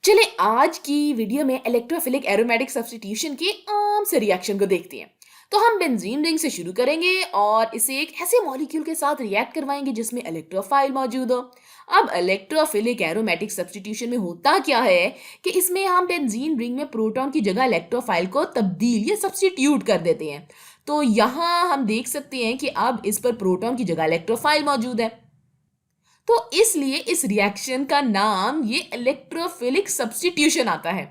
चले आज की वीडियो में इलेक्ट्रोफिलिक एरोमेटिक सब्स्टिट्यूशन के आम से रिएक्शन को देखते हैं। तो हम बेंजीन रिंग से शुरू करेंगे और इसे एक ऐसे मॉलिक्यूल के साथ रिएक्ट करवाएंगे जिसमें इलेक्ट्रोफाइल मौजूद हो। अब इलेक्ट्रोफिलिक एरोमेटिक सब्स्टिट्यूशन में होता क्या है कि इसमें हम बेंजीन रिंग में प्रोटॉन की जगह इलेक्ट्रोफाइल को तब्दील या सब्स्टिट्यूट कर देते हैं। तो यहाँ हम देख सकते हैं कि अब इस पर प्रोटॉन की जगह इलेक्ट्रोफाइल मौजूद है। तो इसलिए इस रिएक्शन का नाम ये इलेक्ट्रोफिलिक सब्स्टिट्यूशन आता है।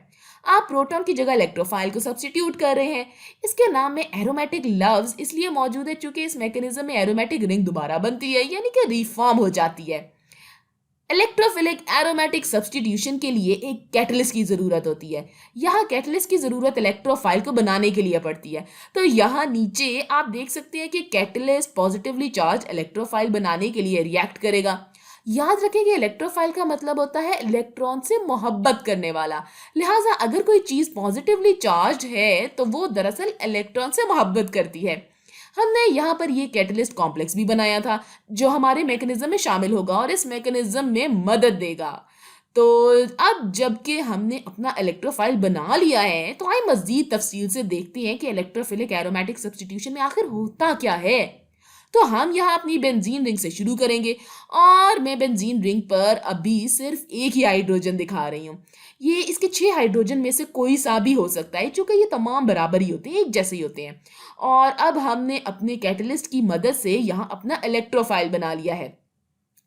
आप प्रोटॉन की जगह इलेक्ट्रोफाइल को सब्स्टिट्यूट कर रहे हैं। इसके नाम में एरोमेटिक लफ्ज इसलिए मौजूद है क्योंकि इस मैकेनिज्म में एरोमेटिक रिंग दोबारा बनती है, यानी कि रिफॉर्म हो जाती है। इलेक्ट्रोफिलिक एरोमेटिक सब्स्टिट्यूशन के लिए एक कैटलिस्ट की जरूरत होती है। यहाँ कैटलिस्ट की जरूरत इलेक्ट्रोफाइल को बनाने के लिए पड़ती है। तो यहाँ नीचे आप देख सकते हैं कि कैटलिस्ट पॉजिटिवली चार्ज इलेक्ट्रोफाइल बनाने के लिए रिएक्ट करेगा। याद रखें कि इलेक्ट्रोफाइल का मतलब होता है इलेक्ट्रॉन से मोहब्बत करने वाला। लिहाजा अगर कोई चीज पॉजिटिवली चार्ज है तो वो दरअसल इलेक्ट्रॉन से मोहब्बत करती है। हमने यहाँ पर ये कैटलिस्ट कॉम्प्लेक्स भी बनाया था जो हमारे मैकेनिज्म में शामिल होगा और इस मैकेनिज्म में मदद देगा। तो अब जबकि हमने अपना इलेक्ट्रोफाइल बना लिया है तो आइए मजीद तफसील से देखते हैं कि इलेक्ट्रोफिलिक एरोमेटिक सब्स्टिट्यूशन में आखिर होता क्या है। तो हम यहाँ अपनी बेंजीन रिंग से शुरू करेंगे और मैं बेंजीन रिंग पर अभी सिर्फ एक ही हाइड्रोजन दिखा रही हूँ। ये इसके 6 हाइड्रोजन में से कोई सा भी हो सकता है क्योंकि ये तमाम बराबर ही होते हैं, एक जैसे ही होते हैं। और अब हमने अपने कैटलिस्ट की मदद से यहाँ अपना इलेक्ट्रोफाइल बना लिया है।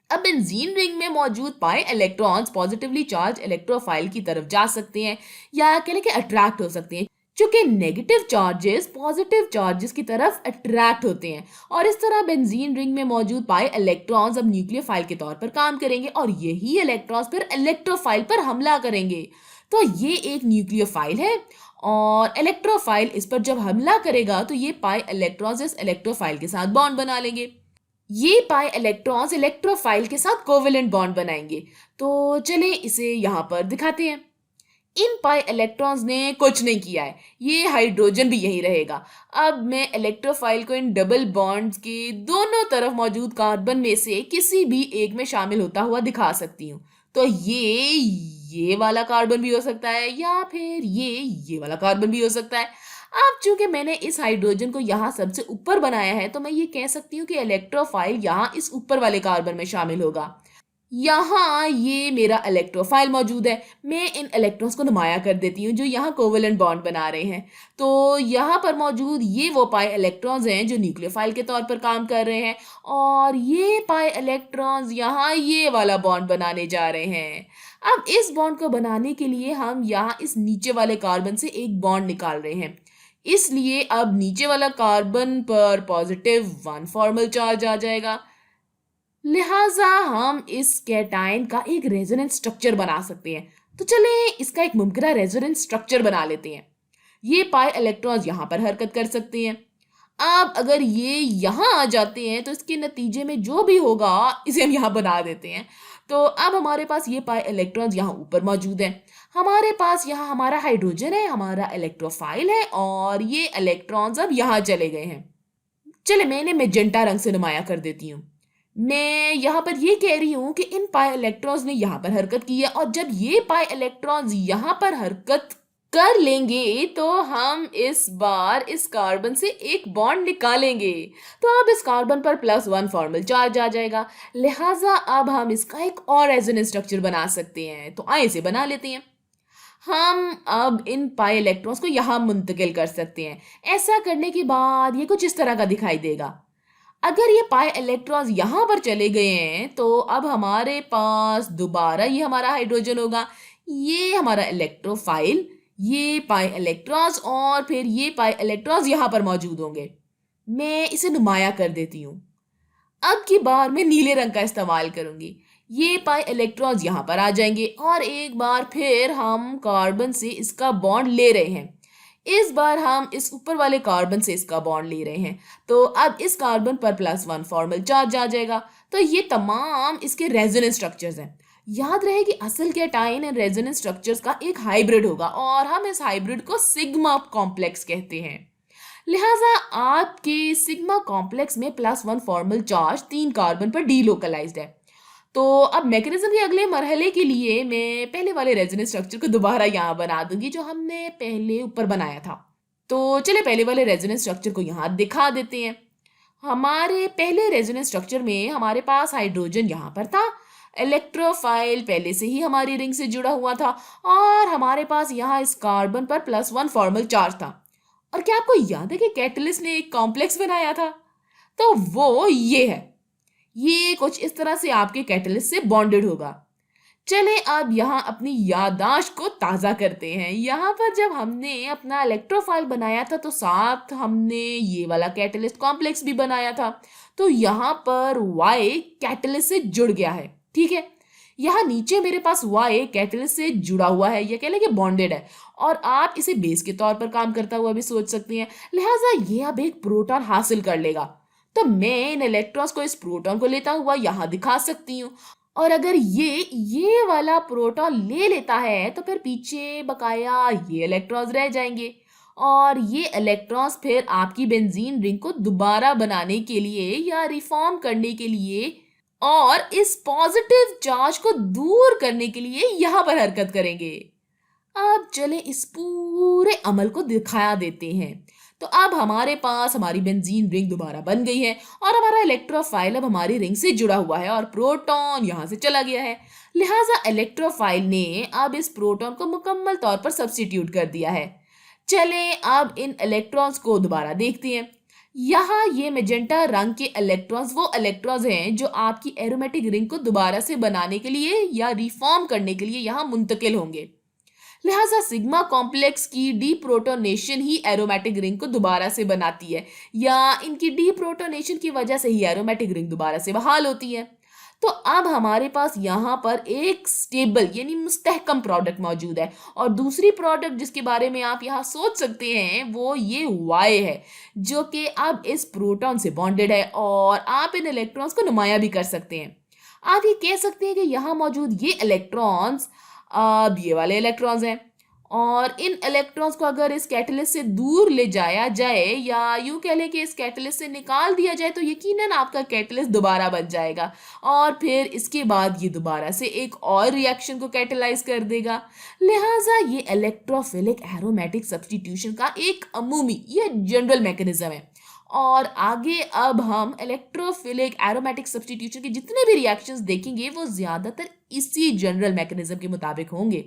अब बेंजीन रिंग में मौजूद पाए इलेक्ट्रॉन्स पॉजिटिवली चार्ज इलेक्ट्रोफाइल की तरफ जा सकते हैं या कह लें कि अट्रैक्ट हो सकते हैं, क्योंकि नेगेटिव चार्जेस पॉजिटिव चार्जेस की तरफ अट्रैक्ट होते हैं। और इस तरह बेंजीन रिंग में मौजूद पाए इलेक्ट्रॉन्स अब न्यूक्लियोफाइल के तौर पर काम करेंगे और यही इलेक्ट्रॉन्स फिर इलेक्ट्रोफाइल पर हमला करेंगे। तो ये एक न्यूक्लियोफाइल है और इलेक्ट्रोफाइल इस पर जब हमला करेगा तो ये पाए इलेक्ट्रॉन्स इस इलेक्ट्रोफाइल के साथ बॉन्ड बना लेंगे। ये पाए इलेक्ट्रॉन्स इलेक्ट्रोफाइल के साथ कोवेलेंट बॉन्ड बनाएंगे। तो चलें इसे यहाँ पर दिखाते हैं। इन पाई इलेक्ट्रॉन्स ने कुछ नहीं किया है, ये हाइड्रोजन भी यही रहेगा। अब मैं इलेक्ट्रोफाइल को इन डबल बॉन्ड्स के दोनों तरफ मौजूद कार्बन में से किसी भी एक में शामिल होता हुआ दिखा सकती हूँ। तो ये वाला कार्बन भी हो सकता है या फिर ये वाला कार्बन भी हो सकता है। अब चूंकि मैंने इस हाइड्रोजन को यहाँ सबसे ऊपर बनाया है तो मैं ये कह सकती हूँ कि इलेक्ट्रोफाइल यहाँ इस ऊपर वाले कार्बन में शामिल होगा। यहाँ ये मेरा इलेक्ट्रोफाइल मौजूद है। मैं इन इलेक्ट्रॉन्स को नुमाया कर देती हूँ जो यहाँ कोवेलेंट बॉन्ड बना रहे हैं। तो यहाँ पर मौजूद ये वो पाए इलेक्ट्रॉन्स हैं जो न्यूक्लियोफाइल के तौर पर काम कर रहे हैं और ये पाए इलेक्ट्रॉन्स यहाँ ये वाला बॉन्ड बनाने जा रहे हैं। अब इस बॉन्ड को बनाने के लिए हम यहाँ इस नीचे वाले कार्बन से एक बॉन्ड निकाल रहे हैं। इसलिए अब नीचे वाला कार्बन पर पॉजिटिव 1 फॉर्मल चार्ज आ जाएगा। लिहाजा हम इस कैटायन का एक रेजोनेंस स्ट्रक्चर बना सकते हैं। तो चले इसका एक मुमकिन रेजोनेंस स्ट्रक्चर बना लेते हैं। ये पाए इलेक्ट्रॉन्स यहाँ पर हरकत कर सकते हैं। अब अगर ये यहाँ आ जाते हैं तो इसके नतीजे में जो भी होगा इसे हम यहाँ बना देते हैं। तो अब हमारे पास ये पाए इलेक्ट्रॉन्स यहाँ ऊपर मौजूद हैं। हमारे पास यहाँ हमारा हाइड्रोजन है, हमारा इलेक्ट्रोफाइल है और ये इलेक्ट्रॉन्स अब यहाँ चले गए हैं। चले मैंने मैजेंटा रंग से नुमाया कर देती हूँ। मैं यहाँ पर ये कह रही हूँ कि इन पाई इलेक्ट्रॉन्स ने यहाँ पर हरकत की है और जब ये पाई इलेक्ट्रॉन्स यहाँ पर हरकत कर लेंगे तो हम इस बार इस कार्बन से एक बॉन्ड निकालेंगे। तो अब इस कार्बन पर +1 फॉर्मल चार्ज आ जाएगा। लिहाजा अब हम इसका एक और रेजोनेंस स्ट्रक्चर बना सकते हैं। तो आइए इसे बना लेते हैं। हम अब इन पाई इलेक्ट्रॉन्स को यहाँ मुंतकिल कर सकते हैं। ऐसा करने के बाद ये कुछ इस तरह का दिखाई देगा। अगर ये पाई इलेक्ट्रॉन्स यहाँ पर चले गए हैं तो अब हमारे पास दोबारा ये हमारा हाइड्रोजन होगा, ये हमारा इलेक्ट्रोफाइल, ये पाई इलेक्ट्रॉन्स और फिर ये पाई इलेक्ट्रॉन्स यहाँ पर मौजूद होंगे। मैं इसे नुमाया कर देती हूँ। अब की बार मैं नीले रंग का इस्तेमाल करूंगी। ये पाई इलेक्ट्रॉन्स यहाँ पर आ जाएंगे और एक बार फिर हम कार्बन से इसका बॉन्ड ले रहे हैं। इस बार हम इस ऊपर वाले कार्बन से इसका बॉन्ड ले रहे हैं। तो अब इस कार्बन पर +1 फॉर्मल चार्ज आ जाएगा। तो ये तमाम इसके रेजोनेंस स्ट्रक्चर्स हैं। याद रहे कि असल कैटायन एंड रेजोनेंस स्ट्रक्चर्स का एक हाइब्रिड होगा और हम इस हाइब्रिड को सिग्मा कॉम्प्लेक्स कहते हैं। लिहाजा आपके सिग्मा कॉम्प्लेक्स में +1 फॉर्मल चार्ज 3 कार्बन पर डीलोकलाइज्ड है। तो अब मैकेनिज्म के अगले मरहले के लिए मैं पहले वाले रेजोनेंस स्ट्रक्चर को दोबारा यहाँ बना दूंगी जो हमने पहले ऊपर बनाया था। तो चलिए पहले वाले रेजोनेंस स्ट्रक्चर को यहाँ दिखा देते हैं। हमारे पहले रेजोनेंस स्ट्रक्चर में हमारे पास हाइड्रोजन यहाँ पर था, इलेक्ट्रोफाइल पहले से ही हमारी रिंग से जुड़ा हुआ था और हमारे पास यहाँ इस कार्बन पर +1 फॉर्मल चार्ज था। और क्या आपको याद है कि कैटलिस्ट ने एक कॉम्प्लेक्स बनाया था? तो वो ये है। ये कुछ इस तरह से आपके कैटलिस्ट से बॉन्डेड होगा। चले अब यहाँ अपनी याददाश्त को ताज़ा करते हैं। यहाँ पर जब हमने अपना इलेक्ट्रोफाइल बनाया था तो साथ हमने ये वाला कैटलिस्ट कॉम्प्लेक्स भी बनाया था। तो यहाँ पर Y कैटलिस्ट से जुड़ गया है, ठीक है। यहाँ नीचे मेरे पास Y कैटलिस्ट से जुड़ा हुआ है, या कह लें कि बॉन्डेड है, और आप इसे बेस के तौर पर काम करता हुआ भी सोच सकते हैं। लिहाजा ये अब एक प्रोटॉन हासिल कर लेगा। तो मैं इन इलेक्ट्रॉन्स को इस प्रोटॉन को लेता हुआ यहाँ दिखा सकती हूँ। और अगर ये वाला प्रोटॉन ले लेता है तो फिर पीछे बकाया ये इलेक्ट्रॉन्स रह जाएंगे, और ये इलेक्ट्रॉन्स फिर आपकी बेंजीन रिंग को दोबारा बनाने के लिए या रिफॉर्म करने के लिए और इस पॉजिटिव चार्ज को दूर करने के लिए यहाँ पर हरकत करेंगे। अब चले इस पूरे अमल को दिखा देते हैं। तो अब हमारे पास हमारी बेंजीन रिंग दोबारा बन गई है और हमारा इलेक्ट्रोफाइल अब हमारी रिंग से जुड़ा हुआ है और प्रोटॉन यहाँ से चला गया है। लिहाजा इलेक्ट्रोफाइल ने अब इस प्रोटॉन को मुकम्मल तौर पर सब्स्टिट्यूट कर दिया है। चले अब इन इलेक्ट्रॉन्स को दोबारा देखते हैं। यहाँ ये मेजेंटा रंग के इलेक्ट्रॉन्स वो इलेक्ट्रॉन्स हैं जो आपकी एरोमेटिक रिंग को दोबारा से बनाने के लिए या रिफॉर्म करने के लिए यहाँ मुंतकिल होंगे। लिहाजा सिग्मा कॉम्प्लेक्स की डीप्रोटोनेशन ही एरोमेटिक रिंग को दोबारा से बनाती है, या इनकी डीप्रोटोनेशन की वजह से ही एरोमेटिक रिंग दोबारा से बहाल होती है। तो अब हमारे पास यहाँ पर एक स्टेबल यानी मुस्तहकम प्रोडक्ट मौजूद है, और दूसरी प्रोडक्ट जिसके बारे में आप यहाँ सोच सकते हैं वो ये Y है, जो कि अब इस प्रोटॉन से बॉन्डेड है, और आप इन इलेक्ट्रॉन्स को नुमाया भी कर सकते हैं। आप ये कह सकते हैं कि यहाँ मौजूद ये इलेक्ट्रॉन्स अब ये वाले इलेक्ट्रॉन्स हैं, और इन इलेक्ट्रॉन्स को अगर इस कैटलिस्ट से दूर ले जाया जाए या यूं कह लें कि इस कैटलिस्ट से निकाल दिया जाए तो यकीनन आपका कैटलिस्ट दोबारा बन जाएगा, और फिर इसके बाद ये दोबारा से एक और रिएक्शन को कैटलाइज कर देगा। लिहाजा ये इलेक्ट्रोफिलिक एरोमेटिक सब्स्टिट्यूशन का एक अमूमी या जनरल मैकेनिज्म है। और आगे अब हम इलेक्ट्रोफिलिक एरोमेटिक सब्स्टिट्यूशन के जितने भी रिएक्शंस देखेंगे वो ज्यादातर इसी जनरल मैकेनिज्म के मुताबिक होंगे।